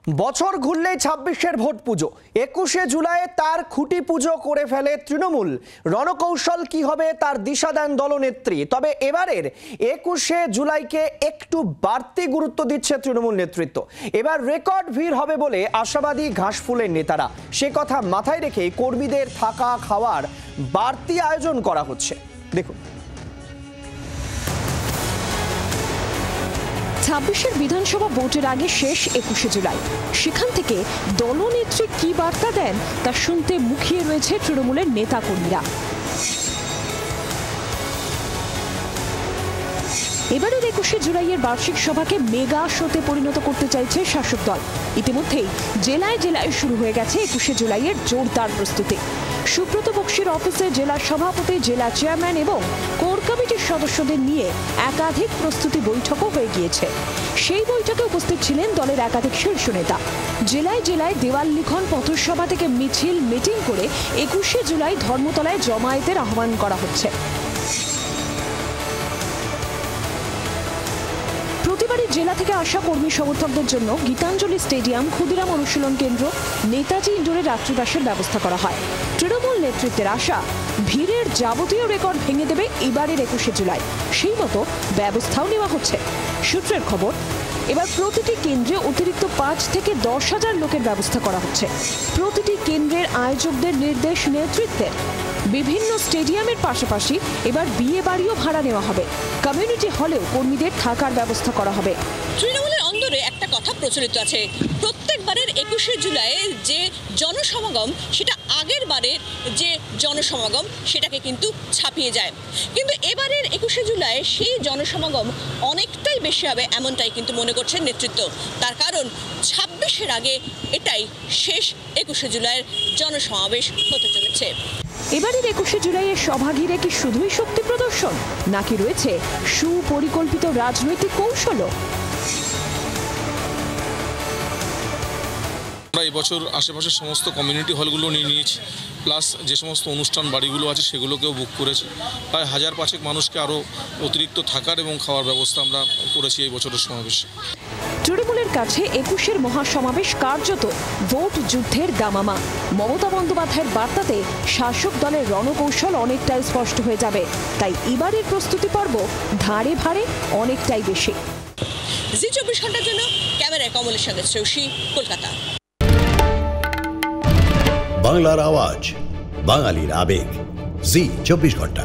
বছর ঘুরলেই ২৬-এর ভোট পুজো। ২১শে জুলাই তার খুঁটি পুজো করে ফেলে তৃণমূল। রণকৌশল কি হবে তার দিশা দেন দলনেত্রী। তবে এবারের ২১শে জুলাইকে একটু বাড়তি গুরুত্ব দিচ্ছে তৃণমূল নেতৃত্ব। এবার রেকর্ড ভিড় হবে বলে আশাবাদী ঘাসফুলের নেতারা। সে কথা মাথায় রেখে কর্মীদের থাকা খাওয়ার বাড়তি আয়োজন করা হচ্ছে। দেখুন, ২৬-এর বিধানসভা ভোটের আগে শেষ ২১শে জুলাই। সেখান থেকে দলনেত্রী কি বার্তা দেন তা শুনতে মুখিয়ে রয়েছে তৃণমূলের নেতাকর্মীরা। এবারের ২১শে জুলাইয়ের বার্ষিক সভাকে মেগা শোতে পরিণত করতে চাইছে শাসক দল। ইতিমধ্যেই জেলায় জেলায় শুরু হয়ে গেছে ২১শে জুলাইয়ের জোরদার প্রস্তুতি। সুব্রত বক্সির অফিসে জেলা সভাপতি, জেলা চেয়ারম্যান এবং কোর কমিটির সদস্যদের নিয়ে একাধিক প্রস্তুতি বৈঠকও হয়ে গিয়েছে। সেই বৈঠকে উপস্থিত ছিলেন দলের একাধিক শীর্ষ নেতা। জেলায় জেলায় দেওয়াল লিখন, পথসভা থেকে মিছিল, মিটিং করে ২১শে জুলাই ধর্মতলায় জমায়েতের আহ্বান করা হচ্ছে। প্রতিবারই জেলা থেকে আসা কর্মী সমর্থকদের জন্য গীতাঞ্জলি স্টেডিয়াম, ক্ষুদিরাম অনুশীলন কেন্দ্র, নেতাজি ইন্ডোরে রাত্রিবাসের ব্যবস্থা করা হয়। তৃণমূল নেতৃত্বের আশা, ভিড়ের যাবতীয় রেকর্ড ভেঙে দেবে এবারের ২১শে জুলাই। সেই মতো ব্যবস্থাও নেওয়া হচ্ছে। সূত্রের খবর, এবার প্রতিটি কেন্দ্রে অতিরিক্ত ৫ থেকে ১০,০০০ লোকের ব্যবস্থা করা হচ্ছে। প্রতিটি কেন্দ্রের আয়োজকদের নির্দেশ নেতৃত্বের। বিভিন্ন স্টেডিয়ামের পাশাপাশি এবার বিয়ে বাড়িও ভাড়া নেওয়া হবে। কমিউনিটি হলেও কর্মীদের থাকার ব্যবস্থা করা হবে। তৃণমূলের অন্দরে একটা কথা প্রচলিত আছে, প্রত্যেকবারের ২১শে জুলাইয়ের যে জনসমাগম সেটা আগের বারের যে জনসমাগম সেটাকে কিন্তু ছাপিয়ে যায়। কিন্তু এবারের ২১শে জুলাই সেই জনসমাগম অনেকটাই বেশি হবে এমনটাই কিন্তু মনে করছেন নেতৃত্ব। তার কারণ ২৬-এর আগে এটাই শেষ ২১শে জুলাইয়ের জনসমাবেশ হতে চলেছে। এবারের ২১শে জুলাইয়ের সভা ঘিরে কি শুধুই শক্তি প্রদর্শন, নাকি রয়েছে সুপরিকল্পিত রাজনৈতিক কৌশলও? আমরা এবছর আশেপাশের সমস্ত কমিউনিটি হলগুলো নিয়েছি, প্লাস যে সমস্ত অনুষ্ঠান বাড়িগুলো আছে সেগুলোকেও বুক করেছি। প্রায় ১,৫০০ মানুষকে আরও অতিরিক্ত থাকার এবং খাওয়ার ব্যবস্থা আমরা করেছি এই বছরের সমাবেশে। তৃণমূলের কাছে ২১শে মহাসমাবেশ কার্যত ভোট যুদ্ধের দামামা। মমতা বন্দ্যোপাধ্যায়ের বার্তাতে শাসক দলের রণকৌশল অনেকটাই স্পষ্ট হয়ে যাবে। তাই এবারের প্রস্তুতি পর্ব ধারে ভারে অনেকটাই বেশি। জি ২৪ ঘন্টার জন্য ক্যামেরায় কমলের সঙ্গে শ্রেয়সী, কলকাতা। বাংলার আওয়াজ, বাঙালির আবেগ, জি ২৪ ঘন্টা।